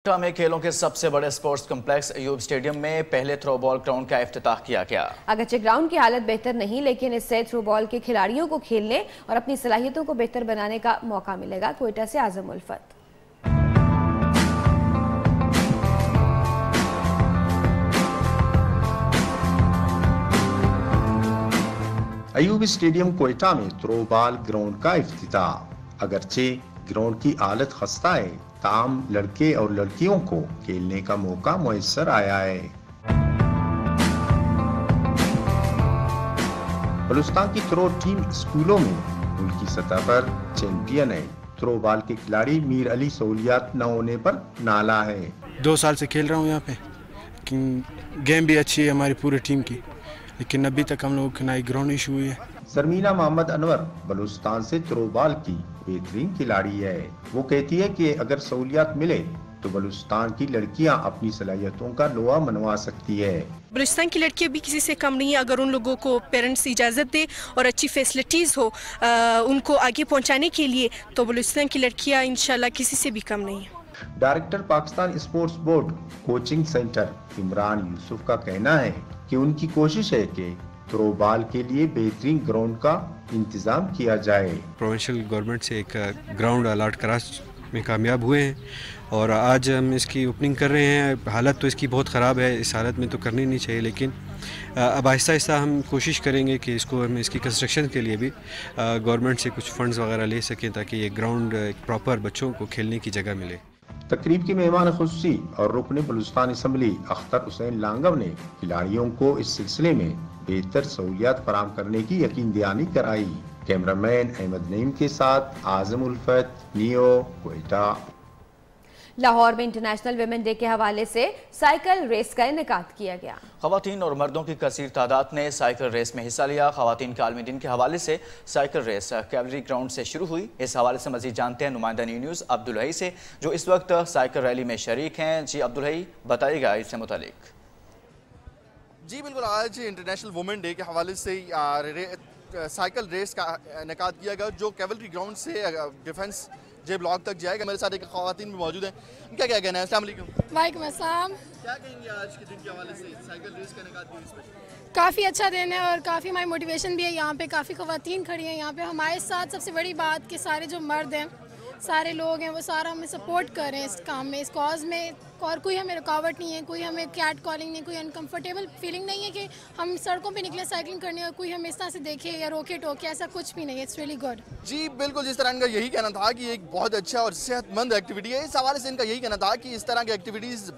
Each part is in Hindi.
कोयटा में खेलों के सबसे बड़े स्पोर्ट्स कॉम्प्लेक्स अयूब स्टेडियम में पहले थ्रो बॉल ग्राउंड का इफ्तिताह किया गया। अगरचे ग्राउंड की हालत बेहतर नहीं, लेकिन इससे थ्रो बॉल के खिलाड़ियों को खेलने और अपनी सलाहियतों को बेहतर बनाने का मौका मिलेगा। कोयटा से आजम उल्फत। अयूब स्टेडियम कोयटा में थ्रो बॉल ग्राउंड का इफ्तिताह। अगरचे ग्राउंड की हालत खस्ता है, ताम लड़के और लड़कियों को खेलने का मौका मुयस्सर आया है। बलूचिस्तान की थ्रो टीम स्कूलों में मुल्की सतह पर चैंपियन है। थ्रो बॉल के खिलाड़ी मीर अली सहूलियात न होने पर नाला है। 2 साल से खेल रहा हूँ यहाँ पे, लेकिन गेम भी अच्छी है हमारी पूरी टीम की, लेकिन अभी तक हम लोगों की नई ग्राउंड इशू हुई है। सरमीना मोहम्मद अनवर बलूचिस्तान से थ्रो बॉल की बेहतरीन खिलाड़ी है। वो कहती है कि अगर सहूलियत मिले तो बलूचिस्तान की लड़कियां अपनी सलाहियतों का लोहा मनवा सकती है। बलूचिस्तान की लड़कियां भी किसी से कम नहीं है। अगर उन लोगों को पेरेंट्स इजाज़त दे और अच्छी फैसिलिटीज़ हो उनको आगे पहुंचाने के लिए, तो बलूचिस्तान की लड़कियां इंशाल्लाह किसी से भी कम नहीं है। Director Pakistan sports board coaching centre Imran Yusuf का कहना है कि उनकी कोशिश है कि थ्रो बॉल के लिए बेहतरीन ग्राउंड का इंतजाम किया जाए। प्रोविंशियल गवर्नमेंट से एक ग्राउंड अलॉट करा में कामयाब हुए हैं और आज हम इसकी ओपनिंग कर रहे हैं। हालत तो इसकी बहुत ख़राब है, इस हालत में तो करनी नहीं चाहिए, लेकिन अब आहिस्ता आहिस्ता हम कोशिश करेंगे कि इसको हम इसकी कंस्ट्रक्शन के लिए भी गवर्नमेंट से कुछ फंड्स वगैरह ले सकें, ताकि ये ग्राउंड एक प्रॉपर बच्चों को खेलने की जगह मिले। तकरीब की मेहमान खुसूसी और रुकन बलूचिस्तान असम्बली अख्तर हुसैन लांगव ने खिलाड़ियों को इस सिलसिले में बेहतर सहूलियत फराहम करने की यकीन दहानी कराई। कैमरामैन अहमद नईम के साथ आजम उल्फत, नियो, कोयटा। लाहौर में इंटरनेशनल विमेन डे के हवाले से साइकिल रेस का इनेकाद किया गया। खवातीन और मर्दों की कसीर तादाद ने साइकिल रेस में हिस्सा लिया। खवातीन के आलमी दिन के हवाले से साइकिल रेस कैवलरी ग्राउंड से शुरू हुई। इस हवाले से मजीद जानते हैं नुमाइंदा न्यूज़ अब्दुल हई से, जो इस वक्त साइकिल रैली में शरीक हैं। जी अब्दुल हई, बताइएगा इससे मुतालिक। जी बिल्कुल, आज इंटरनेशनल वुमेन डे के हवाले से साइकिल रेस का इनेकाद किया गया, जो कैवलरी ग्राउंड से डिफेंस जे ब्लॉक तक जाएगा। मेरे साथ एक खवातीन भी मौजूद हैं, क्या क्या कहना है? अस्सलाम वालेकुम। वालेकुम अस्सलाम। क्या कहेंगे आज के दिन के हवाले से साइकिल रेस का इनेकाद किया? काफ़ी अच्छा दिन है और काफ़ी हमारी मोटिवेशन भी है। यहाँ पे काफ़ी खवातीन खड़ी हैं यहाँ पे हमारे साथ। सबसे बड़ी बात कि सारे जो मर्द हैं, सारे लोग हैं, वो सारा हमें सपोर्ट कर रहे हैं इस काम में, इस कॉज में, और कोई हमें रुकावट नहीं है, कोई हमें कैट कॉलिंग नहीं, कोई अनकंफर्टेबल फीलिंग नहीं है कि हम सड़कों पे निकले साइकिलिंग करने और कोई हमें इस तरह से देखे या रोके टोके, ऐसा कुछ भी नहीं है। It's really good. जी बिल्कुल, जिस तरह इनका यही कहना था कि एक बहुत अच्छा और सेहतमंद एक्टिविटी है। इस हवाले से इनका यही कहना था कि इस तरह की एक्टिविटीज़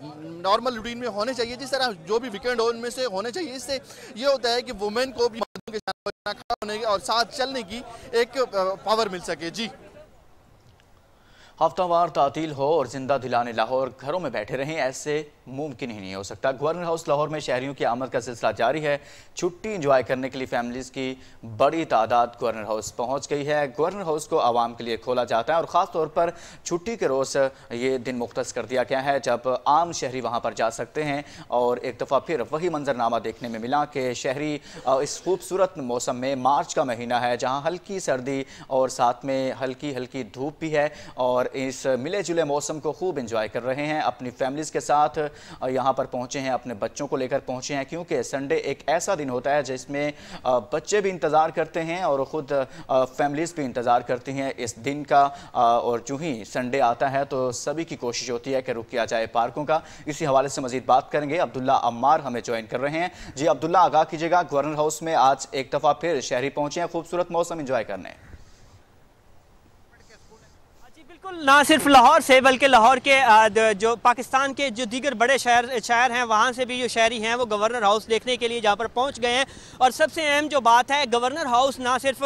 नॉर्मल रूटीन में होने चाहिए, जिस तरह जो भी वीकेंड हो उनमें से होने चाहिए। इससे ये होता है कि वुमेन को भी मर्दों के साथ खड़ा होने की और साथ चलने की एक पावर मिल सके। जी, हफ्तावार तातील हो और जिंदा दिलाने लाहौर घरों में बैठे रहें, ऐसे मुमकिन ही नहीं हो सकता। गवर्नर हाउस लाहौर में शहरियों की आमद का सिलसिला जारी है। छुट्टी इंजॉय करने के लिए फैमिलीज की बड़ी तादाद गवर्नर हाउस पहुंच गई है। गवर्नर हाउस को आवाम के लिए खोला जाता है और ख़ास तौर पर छुट्टी के रोज़ ये दिन मुख्तस कर दिया गया है जब आम शहरी वहाँ पर जा सकते हैं। और एक दफ़ा फिर वही मंजरनामा देखने में मिला कि शहरी इस खूबसूरत मौसम में, मार्च का महीना है जहाँ हल्की सर्दी और साथ में हल्की हल्की धूप भी है, और इस मिले जुले मौसम को खूब इंजॉय कर रहे हैं। अपनी फैमिलीज के साथ यहाँ पर पहुँचे हैं, अपने बच्चों को लेकर पहुँचे हैं, क्योंकि संडे एक ऐसा दिन होता है जिसमें बच्चे भी इंतज़ार करते हैं और ख़ुद फैमिलीज भी इंतज़ार करती हैं इस दिन का। और जो ही संडे आता है तो सभी की कोशिश होती है कि रुक किया जाए पार्कों का। इसी हवाले से मजीद बात करेंगे। अब्दुल्ला अम्मार हमें ज्वाइन कर रहे हैं। जी अब्दुल्ला, आगाह कीजिएगा, गवर्नर हाउस में आज एक दफ़ा फिर शहरी पहुँचे हैं खूबसूरत मौसम इंजॉय करने। ना सिर्फ लाहौर से बल्कि लाहौर के जो पाकिस्तान के जो दीगर बड़े शहर हैं वहाँ से भी जो शहरी हैं वो गवर्नर हाउस देखने के लिए जहाँ पर पहुँच गए हैं। और सबसे अहम जो बात है, गवर्नर हाउस ना सिर्फ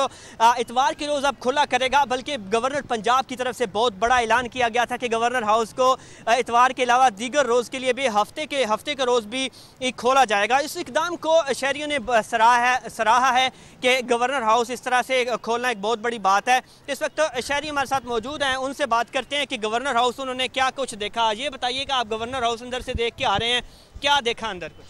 इतवार के रोज़ अब खुला करेगा, बल्कि गवर्नर पंजाब की तरफ से बहुत बड़ा ऐलान किया गया था कि गवर्नर हाउस को इतवार के अलावा दीगर रोज़ के लिए भी हफ्ते के रोज़ भी खोला जाएगा। इस इकदाम को शहरियों ने सराहा है कि गवर्नर हाउस इस तरह से खोलना एक बहुत बड़ी बात है। इस वक्त शहरी हमारे साथ मौजूद हैं, उनसे बात करते हैं कि गवर्नर हाउस उन्होंने क्या कुछ देखा। ये बताइएगा, आप गवर्नर हाउस अंदर से देख के आ रहे हैं, क्या देखा अंदर कुछ?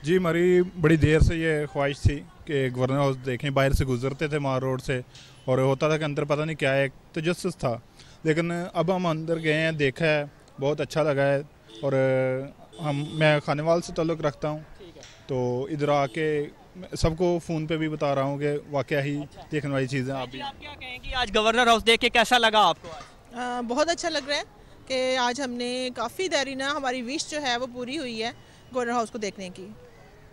जी, हमारी बड़ी देर से ये ख्वाहिश थी कि गवर्नर हाउस देखें। बाहर से गुजरते थे मार रोड से और होता था कि अंदर पता नहीं क्या है, एक तजस्सुस था, लेकिन अब हम अंदर गए हैं, देखा है बहुत अच्छा लगा है। और मैं खानेवाल से ताल्लुक़ रखता हूँ, तो इधर आके सबको फ़ोन पे भी बता रहा हूँ कि वाकई ही देखने वाली चीज़ें। आप क्या कहेंगी आज गवर्नर हाउस देख के कैसा लगा आपको? बहुत अच्छा लग रहा है कि आज हमने काफ़ी देरीना हमारी विश जो है वो पूरी हुई है गवर्नर हाउस को देखने की।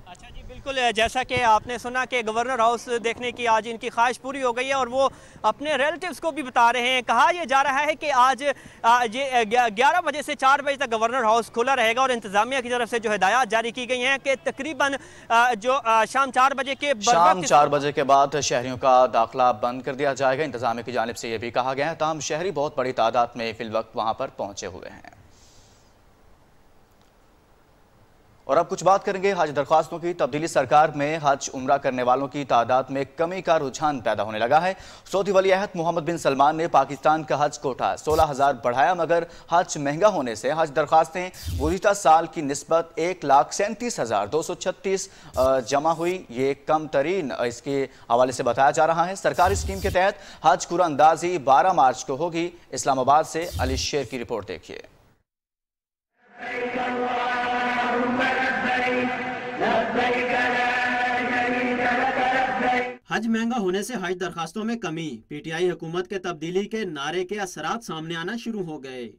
अच्छा जी, बिल्कुल जैसा कि आपने सुना कि गवर्नर हाउस देखने की आज इनकी ख्वाहिश पूरी हो गई है और वो अपने रिलेटिव्स को भी बता रहे हैं। कहा यह जा रहा है कि आज ये 11 बजे से 4 बजे तक गवर्नर हाउस खुला रहेगा और इंतज़ामिया की तरफ से जो हिदायत जारी की गई हैं कि तकरीबन जो शाम 4 बजे के बाद शहरियों का दाखिला बंद कर दिया जाएगा। इंतज़ामिया की जानिब से यह भी कहा गया है। तमाम शहरी बहुत बड़ी तादाद में फिल वक्त वहाँ पर पहुँचे हुए हैं। और अब कुछ बात करेंगे हज दरख्वास्तों की। तब्दीली सरकार में हज उम्रा करने वालों की तादाद में कमी का रुझान पैदा होने लगा है। सऊदी वली अहद मोहम्मद बिन सलमान ने पाकिस्तान का हज कोटा 16,000 बढ़ाया, मगर हज महंगा होने से हज दरख्वास्तें गुज़िश्ता साल की निस्बत 1,37,236 जमा हुई। ये कम तरीन इसके हवाले से बताया जा रहा है। सरकारी स्कीम के तहत हज कुरानंदाजी 12 मार्च को होगी। इस्लामाबाद से अली शेर की रिपोर्ट देखिए। हज महंगा होने से हज दरखास्तों में कमी। पीटीआई हुकूमत के तब्दीली के नारे के असरात सामने आना शुरू हो गए।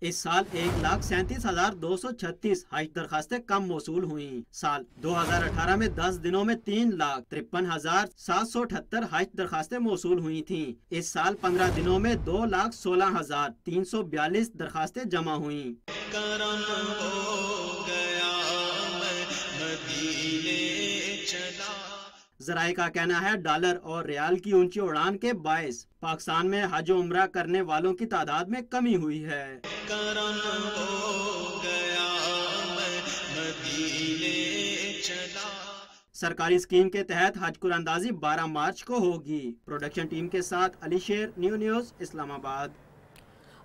इस साल 1,37,236 हज दरखास्तें कम मौसूल हुई। साल 2018 में 10 दिनों में 3,53,778 हज दरखास्तें मौसूल हुई थीं। इस साल 15 दिनों में 2,16,342 दरखास्तें जमा हुई। ज़राए का कहना है डॉलर और रियाल की ऊंची उड़ान के बायस पाकिस्तान में हज उम्रा करने वालों की तादाद में कमी हुई है। सरकारी स्कीम के तहत हज कुरानंदाजी 12 मार्च को होगी। प्रोडक्शन टीम के साथ अली शेर, न्यूज़ इस्लामाबाद।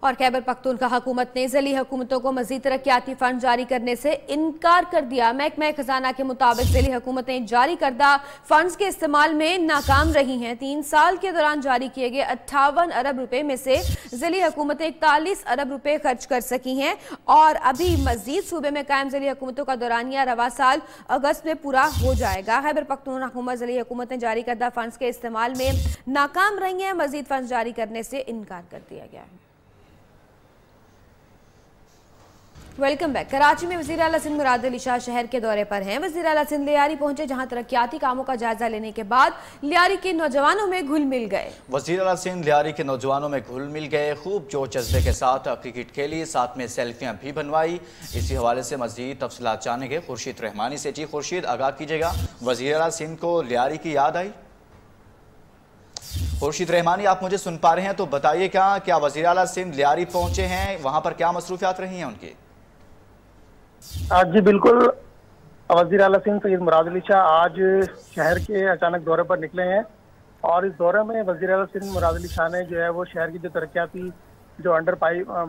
और खैबर पख्तूनख्वा हुकूमत ने ज़िली हुकूमतों को मज़ीद तरक्याती फंड जारी करने से इनकार कर दिया। महकमा खजाना के मुताबिक ज़िली हुकूमतें जारी करदा फंड्स के इस्तेमाल में नाकाम रही हैं। 3 साल के दौरान जारी किए गए 58 अरब रुपए में से ज़िली हुकूमतें 41 अरब रुपए खर्च कर सकी हैं और अभी मजीद सूबे में कायम ज़िली हुकूमतों का दौरानिया रवा साल अगस्त में पूरा हो जाएगा। खैबर पख्तूनख्वा हुकूमत ज़िली हुकूमतें जारी करदा फंड्स के इस्तेमाल में नाकाम रही हैं। मजीद फंड जारी करने से इनकार कर दिया गया है। Welcome back. कराची में वज़ीर आला सिंध मुराद अली शाह शहर के दौरे पर हैं। वज़ीर आला सिंध लियारी पहुंचे, जहां तरक्याती कामों का जायजा लेने के बाद लियारी के नौजवानों में घुल मिल गए। वज़ीर आला सिंध लियारी के नौजवानों में घुल मिल गए, खूब जोश जज्बे के साथ क्रिकेट खेली, साथ में सेल्फियां भी बनवाई। इसी हवाले से मज़ीद तफसीलात जानेंगे खुर्शीद रहमानी से। जी खुर्शीद, आगाह कीजिएगा, वज़ीर आला सिंध को लियारी की याद आई? खुर्शीद रहमानी, आप मुझे सुन पा रहे हैं तो बताइए, क्या वज़ीर आला सिंध लियारी पहुंचे हैं? वहां पर क्या मसरूफियात रही हैं उनकी? जी बिल्कुल, वज़ीर आला सिंध सैयद मुराद अली शाह आज शहर के अचानक दौरे पर निकले हैं और इस दौरे में वज़ीर आला सिंध मुराद अली शाह ने जो है वो शहर की जो तरक्याती जो अंडर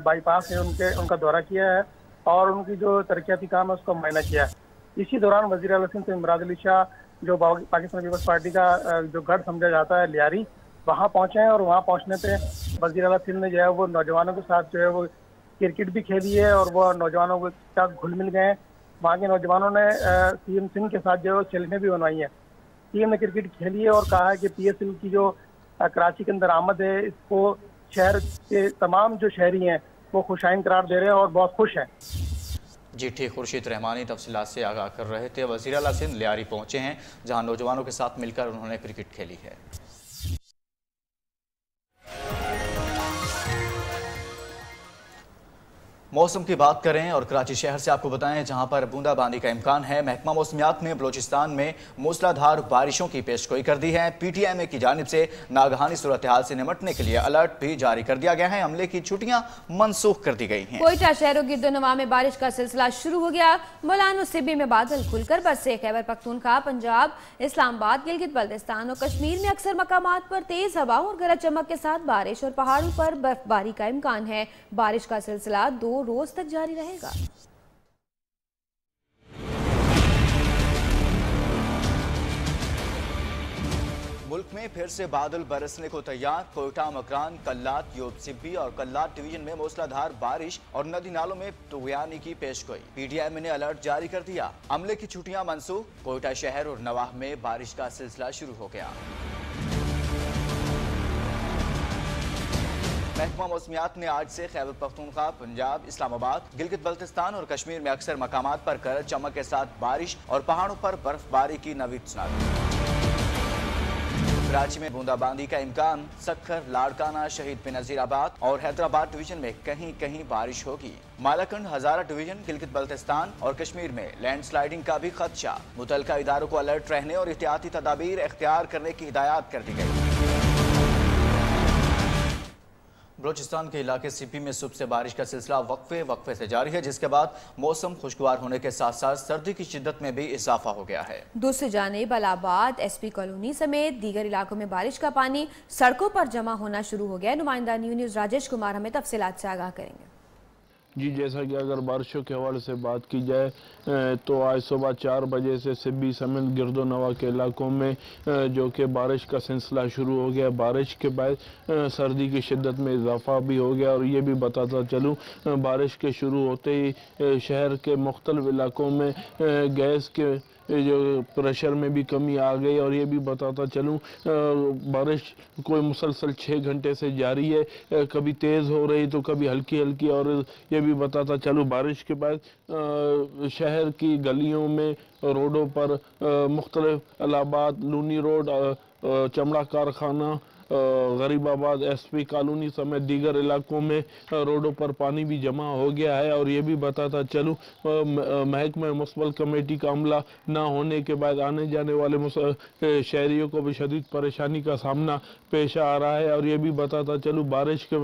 बाईपास है उनका दौरा किया है और उनकी जो तरक्याती काम है उसका मुआयना किया है। इसी दौरान वज़ीर आला सिंध सैयद मुराद अली शाह जो पाकिस्तान पीपल्स पार्टी का जो गढ़ समझा जाता है लियारी, वहाँ पहुँचे हैं और वहाँ पहुँचने पर वज़ीर आला सिंध ने जो है वो नौजवानों के साथ जो है वो क्रिकेट भी खेली है और वो नौजवानों के साथ घुल मिल गए हैं। वहाँ के नौजवानों ने सीएम सिंह के साथ जो है सेल्फियां भी बनवाई हैं। सीएम ने क्रिकेट खेली है और कहा है कि पीएसएल की जो कराची के अंदर आमद है इसको शहर के तमाम जो शहरी हैं वो खुशाइन करार दे रहे हैं और बहुत खुश हैं। जी ठीक, खुर्शीद रहमानी तफसीलात से आगाह कर रहे थे। वज़ीर आला सिंध लियारी पहुँचे हैं, जहाँ नौजवानों के साथ मिलकर उन्होंने क्रिकेट खेली है। मौसम की बात करें और कराची शहर से आपको बताएं, जहां पर बूंदाबांदी का इम्कान है। महकमा मौसमियात ने बलोचिस्तान में मूसलाधार बारिशों की पेशगोई कर दी है। पीटीएमए की जानिब से नागहानी सूरत हाल से निपटने के लिए अलर्ट भी जारी कर दिया गया है। हमले की छुट्टियां मनसूख कर दी गई हैं। कोयटा शहरों गिरदोनवा में बारिश का सिलसिला शुरू हो गया। मुलानो सिबी में बादल खुलकर बरसे। खैबर पख्तूनख्वा, पंजाब, इस्लामाबाद, गिलगित बल्तिस्तान और कश्मीर में अक्सर मकामात पर तेज हवा और गरज चमक के साथ बारिश और पहाड़ों पर बर्फबारी का इम्कान है। बारिश का सिलसिला 2 रोज तक जारी रहेगा। मुल्क में फिर से बादल बरसने को तैयार। कोयटा, मकरान, कल्लात, योब सिब्बी और कल्लात डिवीजन में मूसलाधार बारिश और नदी नालों में तुगयानी की पेशगोई। पीटीआई ने अलर्ट जारी कर दिया। अमले की छुट्टियां मंसूख। कोयटा शहर और नवाह में बारिश का सिलसिला शुरू हो गया। महकमा मौसमियात ने आज से खैबर पख्तूनख्वा, पंजाब, इस्लामाबाद, गिलगित बल्तिस्तान और कश्मीर में अक्सर मकामात पर गरज चमक के साथ बारिश और पहाड़ों पर बर्फबारी की नवीद सुना दी। कराची में बूंदाबांदी का इम्कान। सक्खर, लाड़काना, शहीद बेनजीराबाद और हैदराबाद डिवीजन में कहीं कहीं बारिश होगी। मालाकंड, हजारा डिवीजन, गिलगित बल्तिस्तान और कश्मीर में लैंडस्लाइडिंग का भी खदशा। मुतल्लिका इदारों को अलर्ट रहने और एहतियाती तदाबीर इख्तियार करने की हिदायत कर दी गई। बलूचिस्तान के इलाके सिपी में सुबह से बारिश का सिलसिला वक्फे से जारी है, जिसके बाद मौसम खुशगवार होने के साथ साथ सर्दी की शिद्दत में भी इजाफा हो गया है। दूसरी जानिब इलाहाबाद, एसपी कॉलोनी समेत दीगर इलाकों में बारिश का पानी सड़कों पर जमा होना शुरू हो गया। नुमाइंदा न्यूज़ राजेश कुमार हमें तफसीलात से आगाह करेंगे। जी, जैसा कि अगर बारिशों के हवाले से बात की जाए तो आज सुबह 4 बजे से सिब्बी समेत गिरदो नवा के इलाकों में जो कि बारिश का सिलसिला शुरू हो गया। बारिश के बाद सर्दी की शिद्दत में इजाफा भी हो गया। और ये भी बताता चलूँ, बारिश के शुरू होते ही शहर के मुख्तलिफ इलाकों में गैस के जो प्रेशर में भी कमी आ गई। और ये भी बताता चलूँ, बारिश कोई मुसलसल 6 घंटे से जारी है, कभी तेज़ हो रही तो कभी हल्की हल्की। और ये भी बताता चलूँ, बारिश के बाद शहर की गलियों में, रोडों पर मुख्तलिफ इलाहाबाद, लूनी रोड, चमड़ा कारखाना, गरीबाबाद, एसपी कॉलोनी समेत दीगर इलाकों में रोडों पर पानी भी जमा हो गया है। और ये भी बताता चलूँ, महकमा मुस्तबिल कमेटी का अमला ना होने के बाद आने जाने वाले शहरियों को भी शदीद परेशानी का सामना पेश आ रहा है। और ये भी बताता चलूँ, बारिश के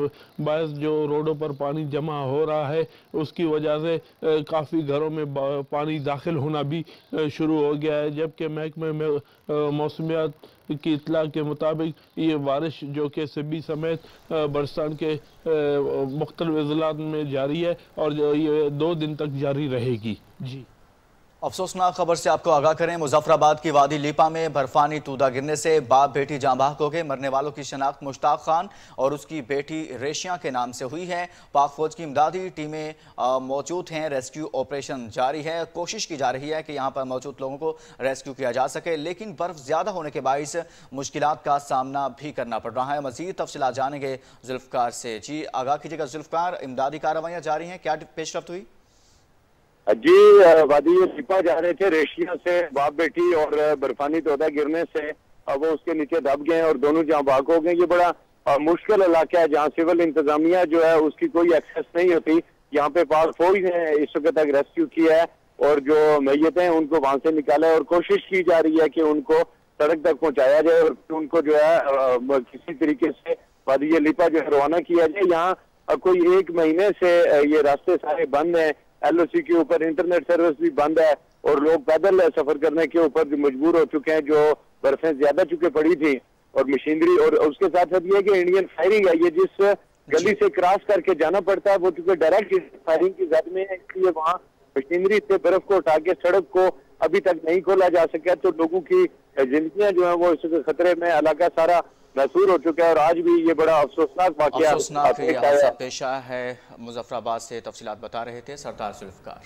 बायस जो रोडों पर पानी जमा हो रहा है, उसकी वजह से काफ़ी घरों में पानी दाखिल होना भी शुरू हो गया है। जबकि महकमे में मौसमियात की इतला के मुताबिक ये बारिश जो कि सिब्बी समेत बलूचिस्तान के मुख्तलिफ अज़लात में जारी है और ये 2 दिन तक जारी रहेगी। जी, अफसोसनाक खबर से आपको आगाह करें। मुजफ्फराबाद की वादी लीपा में बर्फानी तूदा गिरने से बाप बेटी जाँ बहक हो गए। मरने वालों की शनाख्त मुश्ताक खान और उसकी बेटी रेशिया के नाम से हुई है। पाक फौज की इमदादी टीमें मौजूद हैं। रेस्क्यू ऑपरेशन जारी है। कोशिश की जा रही है कि यहाँ पर मौजूद लोगों को रेस्क्यू किया जा सके, लेकिन बर्फ ज्यादा होने के बाइस मुश्किलात का सामना भी करना पड़ रहा है। मजीद तफसीलात जानेंगे जुल्फकार से। जी, आगाह कीजिएगा जुल्फकार, इमदादी कार्रवाइयाँ जारी हैं, क्या पेशरफ्त हुई? जी, वादी लिपा जा रहे थे रेशिया से, बाप बेटी, और बर्फानी तोदा गिरने से वो उसके नीचे दब गए और दोनों जहाँ भाग हो गए। ये बड़ा मुश्किल इलाका है जहाँ सिविल इंतजामिया जो है उसकी कोई एक्सेस नहीं होती। यहाँ पे पाक फौज ने इस वक्त तक रेस्क्यू किया है और जो मैयतें हैं उनको वहां से निकाला है और कोशिश की जा रही है कि उनको सड़क तक पहुंचाया जाए और उनको जो है किसी तरीके से वादी लिपा जो है रवाना किया जाए। यहाँ कोई 1 महीने से ये रास्ते सारे बंद हैं। LOC के ऊपर इंटरनेट सर्विस भी बंद है और लोग पैदल सफर करने के ऊपर भी मजबूर हो चुके हैं, जो बर्फें ज्यादा चुके पड़ी थी और मशीनरी। और उसके साथ साथ ये है कि इंडियन फायरिंग है, ये जिस गली से क्रॉस करके जाना पड़ता है वो चूंकि डायरेक्ट फायरिंग की जद में है, इसलिए वहाँ मशीनरी से बर्फ को उठा के सड़क को अभी तक नहीं खोला जा सका। तो लोगों की जिंदगियां जो है वो इस खतरे में, इलाका सारा महसूर हो चुका है। और आज भी ये बड़ा अफसोसनाक वाकया पेश आया है। मुजफ्फराबाद से तफसीलात बता रहे थे सरदार जुल्फकार।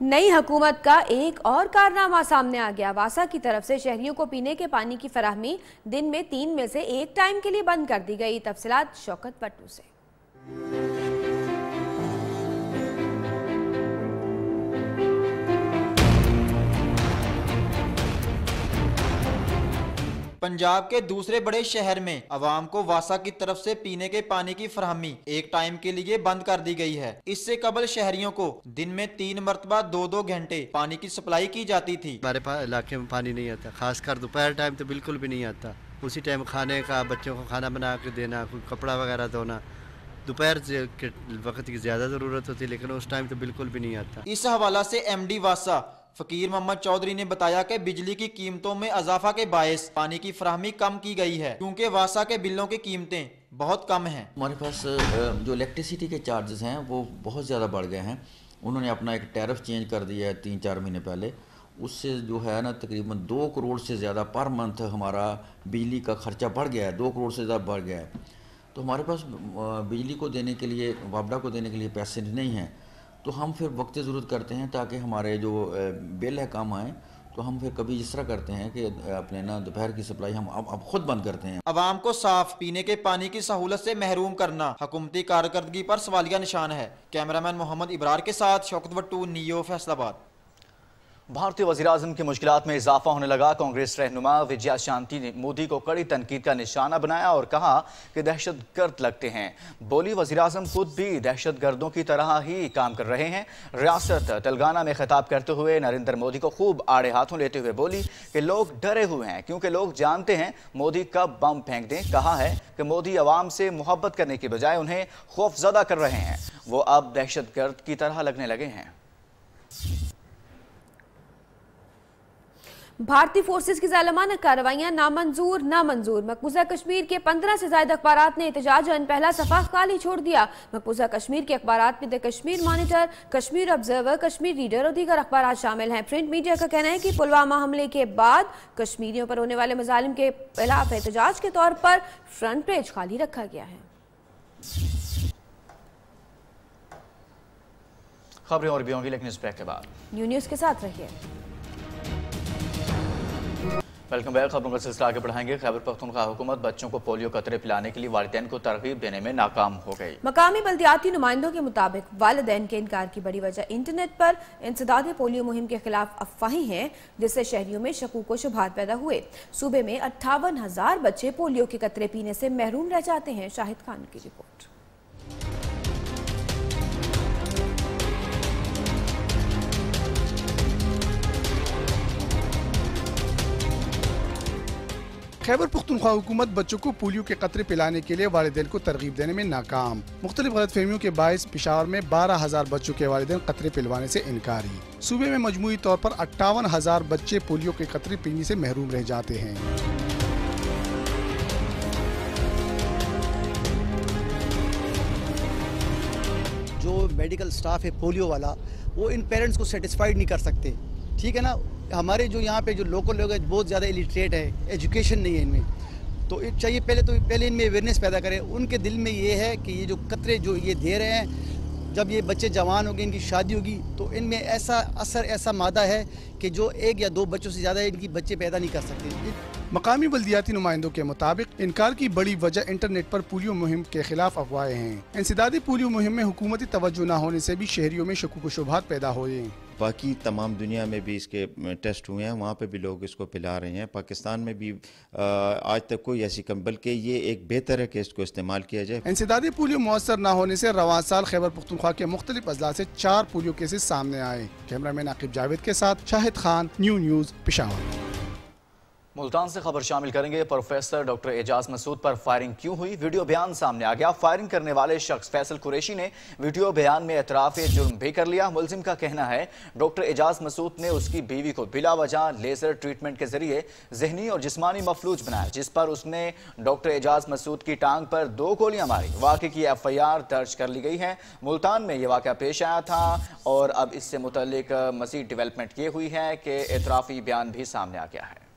नई हुकूमत का एक और कारनामा सामने आ गया। वासा की तरफ से शहरियों को पीने के पानी की फराहमी दिन में 3 में से 1 टाइम के लिए बंद कर दी गई। तफसीलात शौकत पट्टू से। पंजाब के दूसरे बड़े शहर में अवाम को वासा की तरफ से पीने के पानी की फरहमी 1 टाइम के लिए बंद कर दी गई है। इससे कबल शहरियों को दिन में 3 मरतबा 2-2 घंटे पानी की सप्लाई की जाती थी। हमारे पास इलाके में पानी नहीं आता, खासकर दोपहर टाइम तो बिल्कुल भी नहीं आता। उसी टाइम खाने का, बच्चों को खाना बना के देना, कोई कपड़ा वगैरह धोना, दोपहर के वक्त की ज्यादा जरूरत होती, लेकिन उस टाइम तो बिल्कुल भी नहीं आता। इस हवाला से MD वासा फकीर मोहम्मद चौधरी ने बताया कि बिजली की कीमतों में इजाफा के बायस पानी की फराहमी कम की गई है, क्योंकि वासा के बिलों की कीमतें बहुत कम हैं। हमारे पास जो इलेक्ट्रिसिटी के चार्जेस हैं वो बहुत ज़्यादा बढ़ गए हैं। उन्होंने अपना एक टैरिफ चेंज कर दिया है 3-4 महीने पहले। उससे जो है ना तकरीबन 2 करोड़ से ज़्यादा पर मंथ हमारा बिजली का खर्चा बढ़ गया है, 2 करोड़ से ज़्यादा बढ़ गया है। तो हमारे पास बिजली को देने के लिए, वापडा को देने के लिए पैसे नहीं हैं, तो हम फिर वक्त ज़रूरत करते हैं ताकि हमारे जो बिल है कम आए। तो हम फिर कभी इस तरह करते हैं कि अपने ना दोपहर की सप्लाई हम अब खुद बंद करते हैं। अवाम को साफ पीने के पानी की सहूलत से महरूम करना हुकूमती कारकर्दगी पर सवालिया निशान है। कैमरामैन मोहम्मद इब्रार के साथ शौकत भट्टू, नियो, फैसलाबाद। भारतीय वज़ीर-ए-आज़म की मुश्किलात में इजाफा होने लगा। कांग्रेस रहनुमा विजया शांति ने मोदी को कड़ी तनकीद का निशाना बनाया और कहा कि दहशतगर्द लगते हैं। बोली वज़ीर-ए-आज़म खुद भी दहशतगर्दों की तरह ही काम कर रहे हैं। रियासत तेलंगाना में खिताब करते हुए नरेंद्र मोदी को खूब आड़े हाथों लेते हुए बोली कि लोग डरे हुए हैं क्योंकि लोग जानते हैं मोदी कब बम फेंक दें। कहा है कि मोदी अवाम से मोहब्बत करने की बजाय उन्हें खौफजदा कर रहे हैं, वो अब दहशतगर्द की तरह लगने लगे हैं। भारतीय फोर्सेस की जालिमाना कार्रवाइयां नामंजूर। मकबूजा कश्मीर के 15 से ज्यादा अखबारात ने एहतजाजन पहला सफा खाली छोड़ दिया। मकबूजा कश्मीर के अखबारात में the Kashmir monitor, Kashmir observer, Kashmir reader और दीगर अखबारात शामिल हैं। प्रिंट मीडिया का कहना है कि पुलवामा हमले के बाद कश्मीरियों पर होने वाले मजालिम के खिलाफ एहतजाज के तौर पर फ्रंट पेज खाली रखा गया है। खबरें और भी होंगी लेकिन इस ब्रेक के बाद। न्यूज़ के साथ रहिए। Welcome back. खबरों का सिलसिला आगे बढ़ाएंगे। खैबर पख्तूनख्वा हुकूमत बच्चों को पोलियो कतरे पिलाने के लिए वालिदैन को तरगीब देने में नाकाम हो गई। मकामी बल्दियाती नुमाइंदों के मुताबिक वालिदैन के इनकार की बड़ी वजह इंटरनेट पर इंसदाद पोलियो मुहिम के खिलाफ अफवाहें हैं, जिससे शहरियों में शकूक व शुबहात पैदा हुए। सूबे में 58,000 बच्चे पोलियो के कतरे पीने से महरूम रह जाते हैं। शाहिद खान की रिपोर्ट। खैबर पख्तूनख्वा हुकूमत बच्चों को पोलियो के कतरे पिलाने के लिए वालिदैन को तरगीब देने में नाकाम। मुख्तलिफ गलतफहमियों के बायस पेशावर में 12,000 बच्चों के वालिदैन कतरे पिलवाने से इनकारी। सूबे में मजमूई तौर पर 58,000 बच्चे पोलियो के कतरे पीने से महरूम रह जाते हैं। जो मेडिकल स्टाफ है पोलियो वाला, वो इन पेरेंट्स को सेटिस्फाइड नहीं कर सकते। ठीक है ना, हमारे जो यहाँ पे जो लोकल लोग हैं बहुत ज़्यादा इलिटरेट है, एजुकेशन नहीं है इनमें, तो चाहिए पहले इनमें अवेयरनेस पैदा करें। उनके दिल में ये है कि ये जो कतरे जो ये दे रहे हैं, जब ये बच्चे जवान होंगे, इनकी शादी होगी, तो इनमें ऐसा असर, ऐसा मादा है कि जो 1 या 2 बच्चों से ज़्यादा इनकी बच्चे पैदा नहीं कर सकते। मकामी बल्दियाती नुमाइंदों के मुताबिक इनकार की बड़ी वजह इंटरनेट पर पोलियो मुहिम के खिलाफ अफवाहें हैं। इंसदादी पोलियो मुहिम में हुकूमती तवज्जो न होने से भी शहरियों में शकूक व शुबहात पैदा हुए। बाकी तमाम दुनिया में भी इसके टेस्ट हुए हैं, वहाँ पे भी लोग इसको पिला रहे हैं। पाकिस्तान में भी आज तक कोई ऐसी कम, बल्कि ये एक बेहतर है कि इसको इस्तेमाल किया जाए। इंसदादी पोलियो मुअस्सर न होने से रवां साल खैबर पख्तूनख्वा के मुख्तलिफ अजला से 4 पोलियो केसेस सामने आए। कैमरामैन आकिब जावेद के साथ शाहिद खान, न्यूज़, पेशावर। मुल्तान से खबर शामिल करेंगे। प्रोफेसर डॉक्टर एजाज मसूद पर फायरिंग क्यों हुई, वीडियो बयान सामने आ गया। फायरिंग करने वाले शख्स फैसल कुरैशी ने वीडियो बयान में एतराफ़ जुर्म भी कर लिया। मुलजिम का कहना है डॉक्टर एजाज मसूद ने उसकी बीवी को बिला वजह लेजर ट्रीटमेंट के जरिए जहनी और जिस्मानी मफलूज बनाया, जिस पर उसने डॉक्टर एजाज मसूद की टांग पर 2 गोलियां मारी। वाक़े की FIR दर्ज कर ली गई है। मुल्तान में यह वाक़या पेश आया था और अब इससे मुतल्लिक मज़ीद डेवलपमेंट ये हुई है कि एतराफ़ी बयान भी सामने आ गया है।